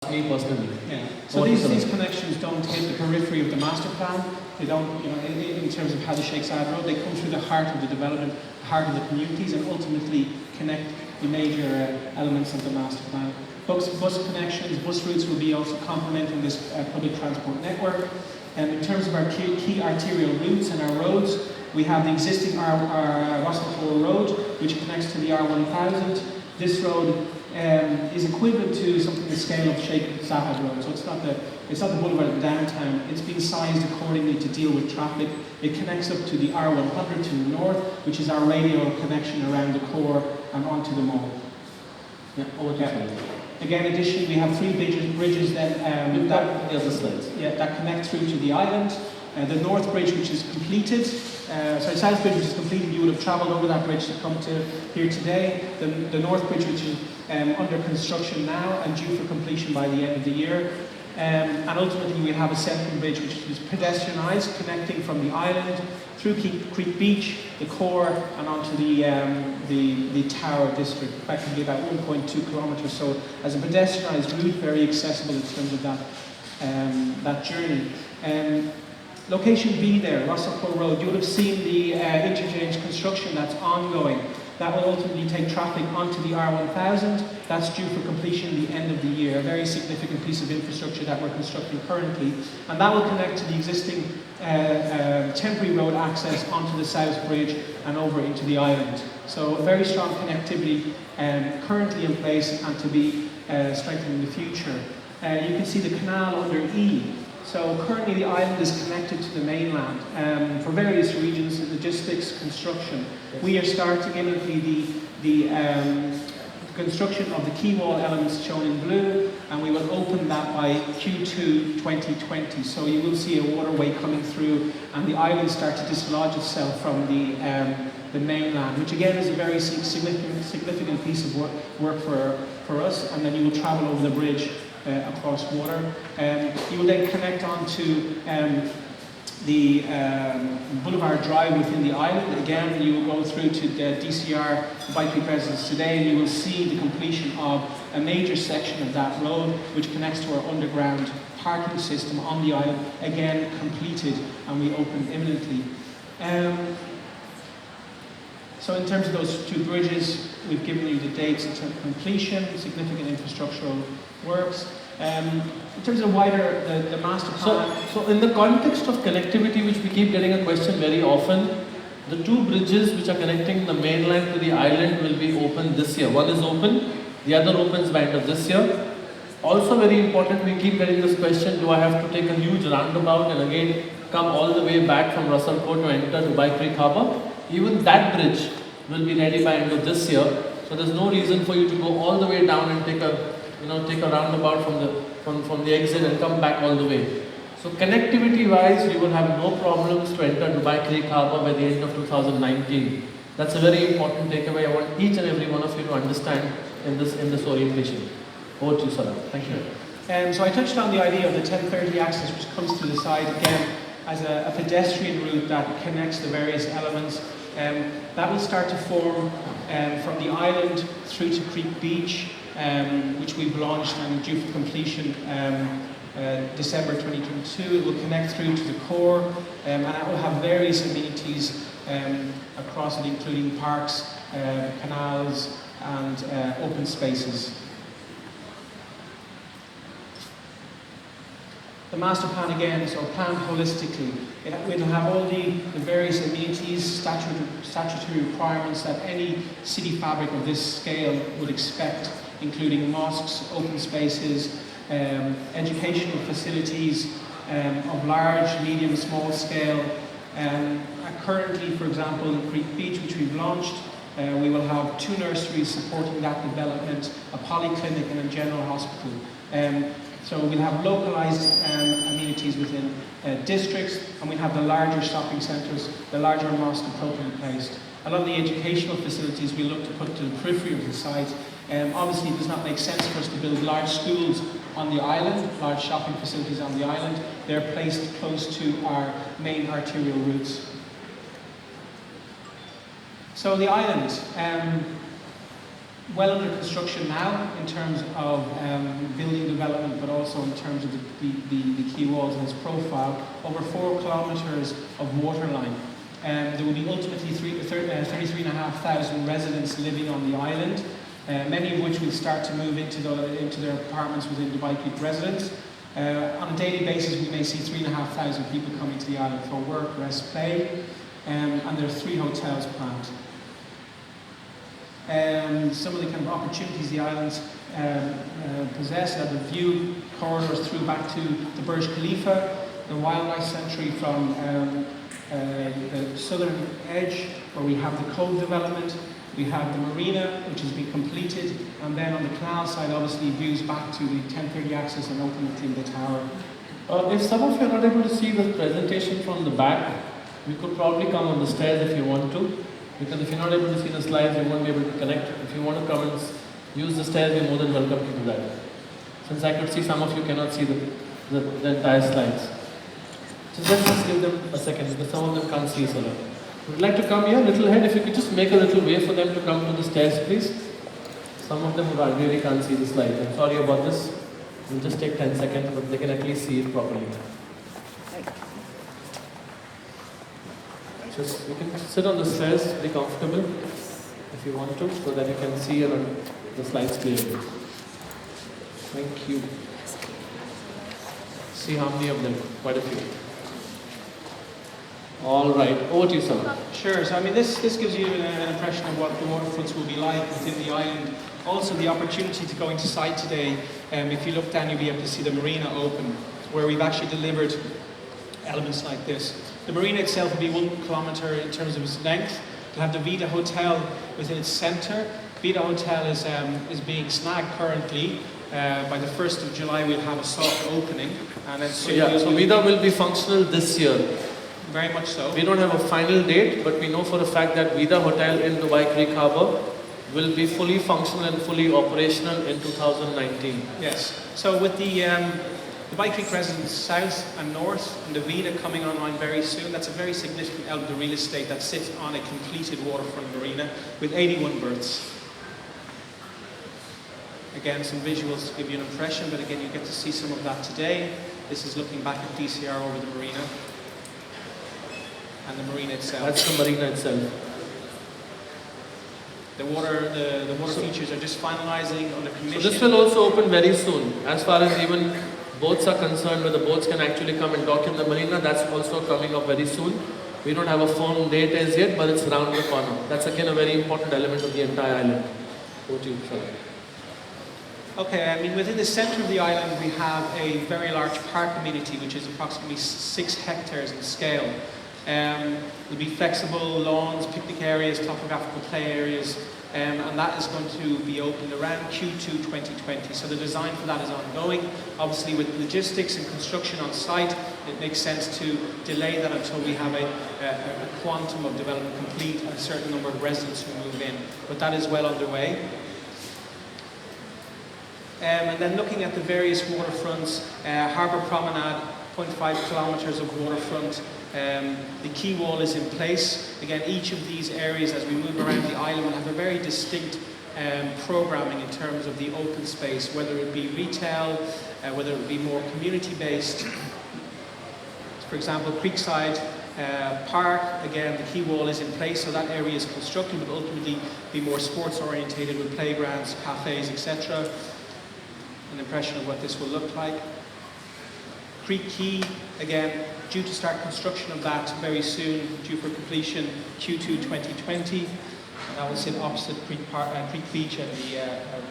me personally. Yeah. So these connections don't hit the periphery of the master plan. They don't, in terms of how the Sheikh's Zayed Road, they come through the heart of the development, the heart of the communities, and ultimately connect the major elements of the master plan. Bus connections, bus routes will be also complementing this public transport network. And in terms of our key arterial routes and our roads, we have the existing Russell Road, which connects to the R1000. This road is equivalent to something the scale of Sheikh Zayed Road. So it's not the boulevard of downtown. It's been sized accordingly to deal with traffic. It connects up to the R100 to the north, which is our radial connection around the core and onto the mall. Yeah, over to you. Again, additionally, we have three bridges that connect through to the island. The North Bridge, which is completed, South Bridge, which is completed, you would have travelled over that bridge to come to here today. The North Bridge, which is under construction now and due for completion by the end of the year. And ultimately, we have a central bridge, which is pedestrianised, connecting from the island through Creek Beach, the core, and onto the Tower district, effectively about 1.2 kilometres. So, as a pedestrianised route, very accessible in terms of that journey. Location B there, Russell Road, you would have seen the interchange construction that's ongoing. That will ultimately take traffic onto the R1000. That's due for completion at the end of the year. A very significant piece of infrastructure that we're constructing currently. And that will connect to the existing temporary road access onto the South Bridge and over into the island. So a very strong connectivity currently in place and to be strengthened in the future. You can see the canal under E. So currently the island is connected to the mainland for various regions, logistics, construction. We are starting imminently the construction of the quay wall elements shown in blue, and we will open that by Q2 2020. So you will see a waterway coming through, and the island start to dislodge itself from the mainland, which again is a very significant piece of work for us. And then you will travel over the bridge across water. You will then connect onto the Boulevard Drive within the island. Again, you will go through to the DCR bike presence today, and you will see the completion of a major section of that road, which connects to our underground parking system on the island. Again, completed, and we open imminently. So in terms of those two bridges, we've given you the dates in terms of completion, significant infrastructural works. In terms of wider, the master plan... So in the context of connectivity, which we keep getting a question very often, the two bridges which are connecting the mainland to the island will be open this year. One is open, the other opens by end of this year. Also very important, we keep getting this question, do I have to take a huge roundabout and again come all the way back from Russell Court to enter Dubai Creek Harbour? Even that bridge will be ready by end of this year. So there's no reason for you to go all the way down and take a roundabout from the exit and come back all the way. So connectivity wise, you will have no problems to enter Dubai Creek Harbour by the end of 2019. That's a very important takeaway. I want each and every one of you to understand in this orientation. Over to you, Salah. Thank you. So I touched on the idea of the 1030 access, which comes through the side again as a pedestrian route that connects the various elements. That will start to form from the island through to Creek Beach, which we've launched and due for completion December 2022. It will connect through to the core, and it will have various amenities across it, including parks, canals, and open spaces. The master plan again, so planned holistically. It will have all the various amenities, statutory requirements that any city fabric of this scale would expect, including mosques, open spaces, educational facilities of large, medium, small scale. Currently, for example, in Creek Beach, which we've launched, we will have 2 nurseries supporting that development, a polyclinic and a general hospital. So we'll have localised amenities within districts, and we'll have the larger shopping centres, the larger mosque appropriately placed. A lot of the educational facilities we look to put to the periphery of the site. Obviously, it does not make sense for us to build large schools on the island, large shopping facilities on the island. They're placed close to our main arterial routes. So the island. well under construction now in terms of building development, but also in terms of the quay walls and its profile. Over 4 kilometres of waterline. There will be ultimately 33,500 residents living on the island, many of which will start to move into their apartments within Dubai Creek residents. On a daily basis, we may see 3,500 people coming to the island for work, rest, play, and there are 3 hotels planned. Some of the kind of opportunities the islands possess are the view corridors through back to the Burj Khalifa, the wildlife sanctuary from the southern edge, where we have the cove development. We have the marina, which has been completed, and then on the canal side, obviously, views back to the 1030 axis and ultimately the tower. If some of you are not able to see the presentation from the back, we could probably come on the stairs if you want to, because if you're not able to see the slides, you won't be able to connect. If you want to come and use the stairs, you're more than welcome to do that. Since I could see some of you cannot see the entire slides. So let's just give them a second, because some of them can't see so well. Would like to come here, little head, if you could just make a little way for them to come to the stairs, please. Some of them really can't see the slide. I'm sorry about this. We'll just take 10 seconds, but they can at least see it properly. Just, you can sit on the stairs, be comfortable if you want to, so that you can see the slides clearly. Thank you. See how many of them? Quite a few. All right, over to you, sir. Sure, so I mean this gives you an impression of what the waterfronts will be like within the island. Also the opportunity to go into site today, if you look down you'll be able to see the marina open, where we've actually delivered elements like this. The marina itself will be 1 kilometre in terms of its length. It'll have the Vida Hotel within its centre. Vida Hotel is being snagged currently. By the 1st of July we'll have a soft opening. And then So Vida will be functional this year. Very much so. We don't have a final date, but we know for a fact that Vida Hotel in Dubai Creek Harbour will be fully functional and fully operational in 2019. Yes. So with the Dubai Creek residents south and north, and the Vida coming online very soon, that's a very significant element of real estate that sits on a completed waterfront marina with 81 berths. Again, some visuals to give you an impression, but again, you get to see some of that today. This is looking back at DCR over the marina. And the marina itself. That's the marina itself. The water features are just finalising under commission. So this will also open very soon. As far as even boats are concerned, where the boats can actually come and dock in the marina, that's also coming up very soon. We don't have a firm date as yet, but it's around the corner. That's again a very important element of the entire island. Over to you, sir. Okay, I mean within the centre of the island we have a very large park amenity which is approximately 6 hectares in scale. There'll be flexible lawns, picnic areas, topographical play areas, and that is going to be opened around Q2 2020. So the design for that is ongoing. Obviously with logistics and construction on site, it makes sense to delay that until we have a quantum of development complete and a certain number of residents who move in. But that is well underway. And then looking at the various waterfronts, Harbour Promenade, 0.5 kilometres of waterfront. The quay wall is in place. Again, each of these areas as we move around the island will have a very distinct programming in terms of the open space, whether it be retail, whether it be more community-based. For example, Creekside Park, again, the quay wall is in place, so that area is constructed, but ultimately be more sports-orientated with playgrounds, cafes, etc. An impression of what this will look like. Creek Quay, again, due to start construction of that very soon, due for completion Q2 2020. And that will sit opposite Creek Beach and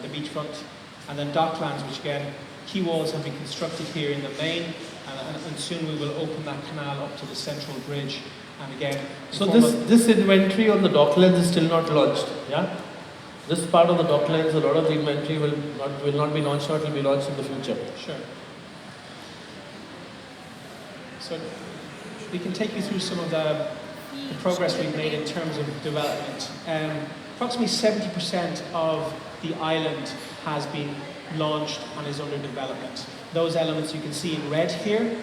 the beachfront. And then Docklands, which again, quay walls have been constructed here in the main, and soon we will open that canal up to the central bridge. And again, so this inventory on the Docklands is still not launched, yeah? This part of the Docklands, a lot of the inventory will not be launched, or it will be launched in the future. Sure. So we can take you through some of the progress we've made in terms of development. Approximately 70% of the island has been launched and is under development. Those elements you can see in red here.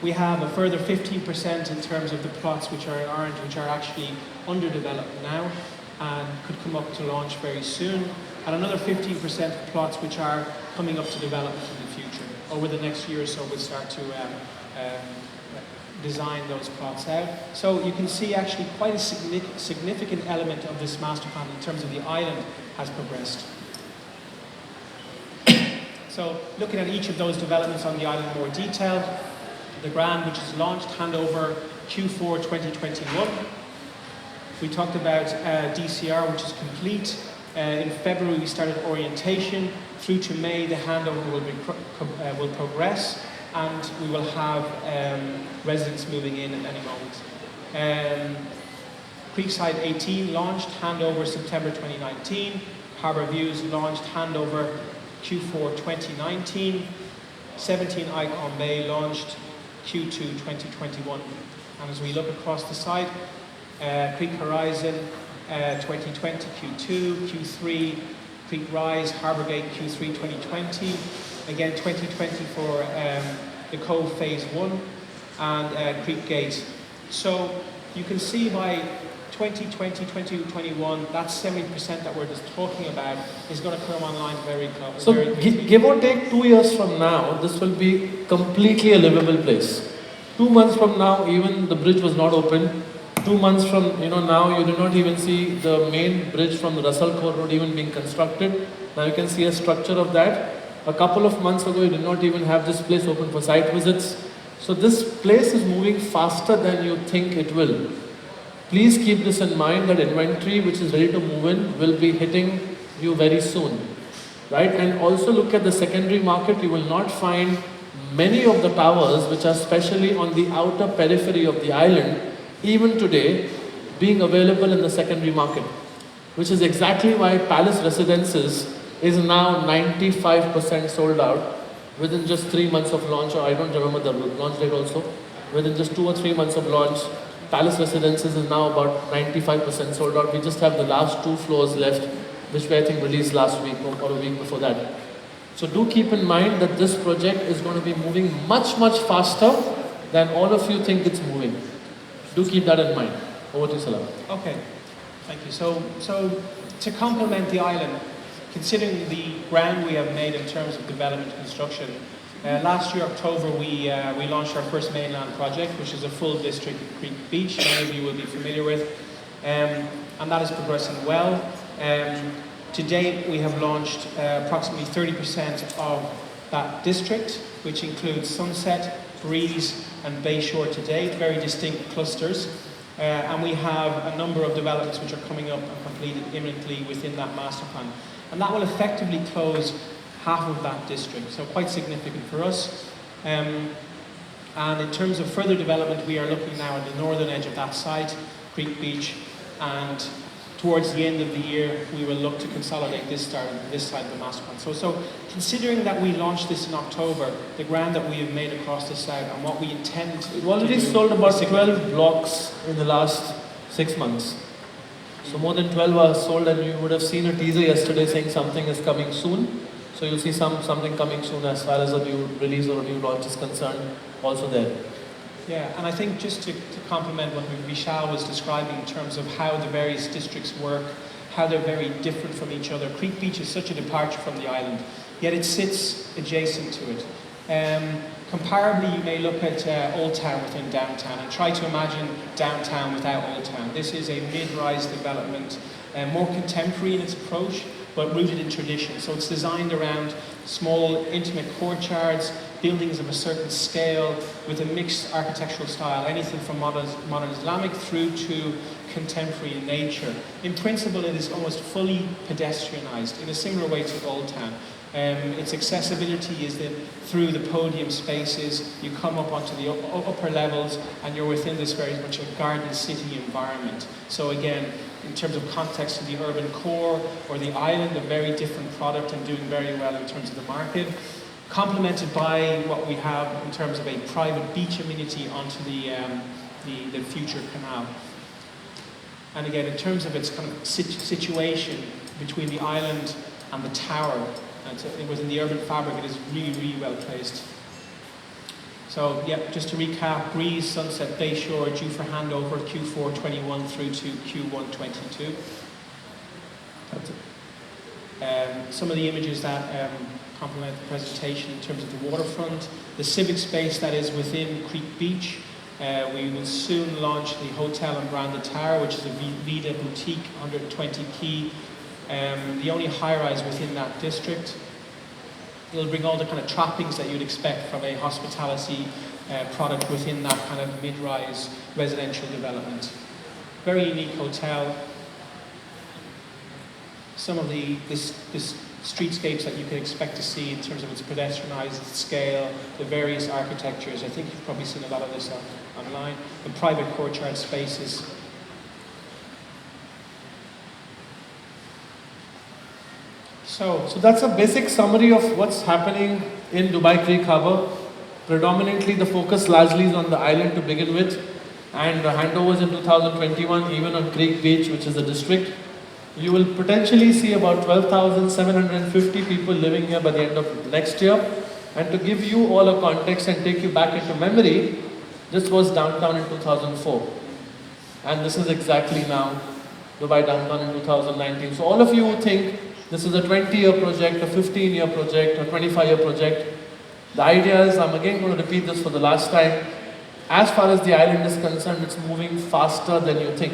We have a further 15% in terms of the plots which are in orange, which are actually under development now and could come up to launch very soon. and another 15% of plots which are coming up to development in the future. Over the next year or so, we'll start to design those plots out. So you can see actually quite a significant element of this master plan in terms of the island has progressed. So looking at each of those developments on the island in more detail, the Grand, which is launched, handover Q4 2021. We talked about DCR, which is complete. In February, we started orientation. Through to May, the handover will progress, and we will have residents moving in at any moment. Creekside 18 launched, handover September 2019. Harbour Views launched, handover Q4 2019. 17 Icon Bay launched Q2 2021. And as we look across the site, Creek Horizon 2020 Q2, Q3 Creek Rise, Harbour Gate Q3 2020, again 2020 for the Cove Phase 1 and Creek Gate. So you can see by 2020, 2021, that 70% that we're just talking about is going to come online very close. So give or take 2 years from now, this will be completely a livable place. 2 months from now, even the bridge was not open. 2 months from now, you do not even see the main bridge from the Russell Core Road even being constructed. Now you can see a structure of that. A couple of months ago, you did not even have this place open for site visits. So this place is moving faster than you think it will. Please keep this in mind, that inventory which is ready to move in will be hitting you very soon, right? And also look at the secondary market. You will not find many of the towers which are especially on the outer periphery of the island, even today, being available in the secondary market, which is exactly why Palace Residences is now 95% sold out within just 3 months of launch, or I don't remember the launch date also. Within just 2 or 3 months of launch, Palace Residences is now about 95% sold out. We just have the last 2 floors left, which we I think released last week or a week before that. So do keep in mind that this project is going to be moving much, much faster than all of you think it's moving. Do keep that in mind. Over to you, Salam. Okay, thank you. So to complement the island, considering the ground we have made in terms of development and construction, last year, October, we launched our first mainland project, which is a full district at Creek Beach. Many of you will be familiar with. And that is progressing well. To date, we have launched approximately 30% of that district, which includes Sunset, Breeze, and Bayshore to date, very distinct clusters. And we have a number of developments which are coming up and completed imminently within that master plan. And that will effectively close half of that district, so quite significant for us. And in terms of further development, we are looking now at the northern edge of that site, Creek Beach, and towards the end of the year, we will look to consolidate this side of the master plan. So considering that we launched this in October, the ground that we have made across the south and what we intend to We've already sold about 12 blocks in the last 6 months. So more than 12 are sold, and you would have seen a teaser yesterday saying something is coming soon. So you'll see something coming soon as far as a new release or a new launch is concerned, also there. Yeah, and I think just to complement what Vishal was describing in terms of how the various districts work, how they're very different from each other. Creek Beach is such a departure from the island, yet it sits adjacent to it. Comparably, you may look at Old Town within downtown and try to imagine downtown without Old Town. This is a mid-rise development, more contemporary in its approach, but rooted in tradition. So it's designed around small, intimate courtyards, buildings of a certain scale with a mixed architectural style, anything from modern Islamic through to contemporary in nature. In principle, it is almost fully pedestrianised in a similar way to Old Town. Its accessibility is that through the podium spaces, you come up onto the upper levels and you're within this very much a garden city environment. So again, in terms of context to the urban core or the island, a very different product and doing very well in terms of the market. Complemented by what we have in terms of a private beach amenity onto the future canal. And again, in terms of its kind of situation between the island and the tower, and within the urban fabric, it is really, really well placed. So, yeah, just to recap, Breeze, Sunset, Bayshore due for handover Q4 21 through to Q1 22. That's it. Some of the images that complement the presentation in terms of the waterfront, the civic space that is within Creek Beach. We will soon launch the hotel and branded tower, which is a Vida boutique, 120 key, the only high-rise within that district. It'll bring all the kind of trappings that you'd expect from a hospitality product within that kind of mid-rise residential development. Very unique hotel. Some of the streetscapes that you can expect to see in terms of its pedestrianised scale, the various architectures. I think you've probably seen a lot of this online. The private courtyard spaces. So that's a basic summary of what's happening in Dubai Creek Harbour. Predominantly the focus largely is on the island to begin with, and the handovers in 2021 even on Creek Beach, which is a district. You will potentially see about 12,750 people living here by the end of next year. And to give you all a context and take you back into memory, this was downtown in 2004. And this is exactly now Dubai downtown in 2019. So all of you who think this is a 20-year project, a 15-year project, a 25-year project, the idea is, I'm again going to repeat this for the last time, as far as the island is concerned, it's moving faster than you think.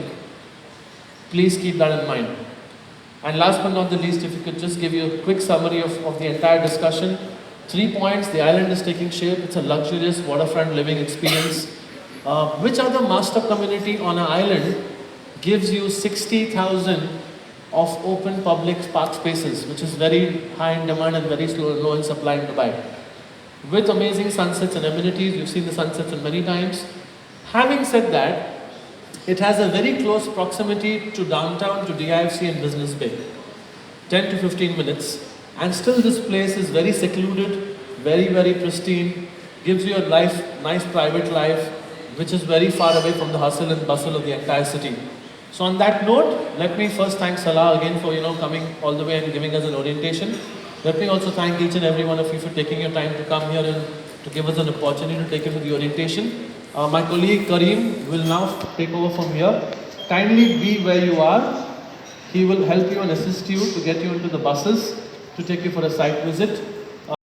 Please keep that in mind. And last but not the least, if you could just give you a quick summary of the entire discussion. 3 points: the island is taking shape, it's a luxurious waterfront living experience. Which other master community on an island gives you 60,000 of open public park spaces, which is very high in demand and very low in supply in Dubai? With amazing sunsets and amenities, you've seen the sunsets many times. Having said that, it has a very close proximity to downtown, to DIFC and Business Bay. 10 to 15 minutes. And still this place is very secluded, very, very pristine, gives you a nice private life, which is very far away from the hustle and bustle of the entire city. So on that note, let me first thank Salah again for coming all the way and giving us an orientation. Let me also thank each and every one of you for taking your time to come here and to give us an opportunity to take you through the orientation. My colleague Kareem will now take over from here. Kindly be where you are. He will help you and assist you to get you into the buses to take you for a site visit.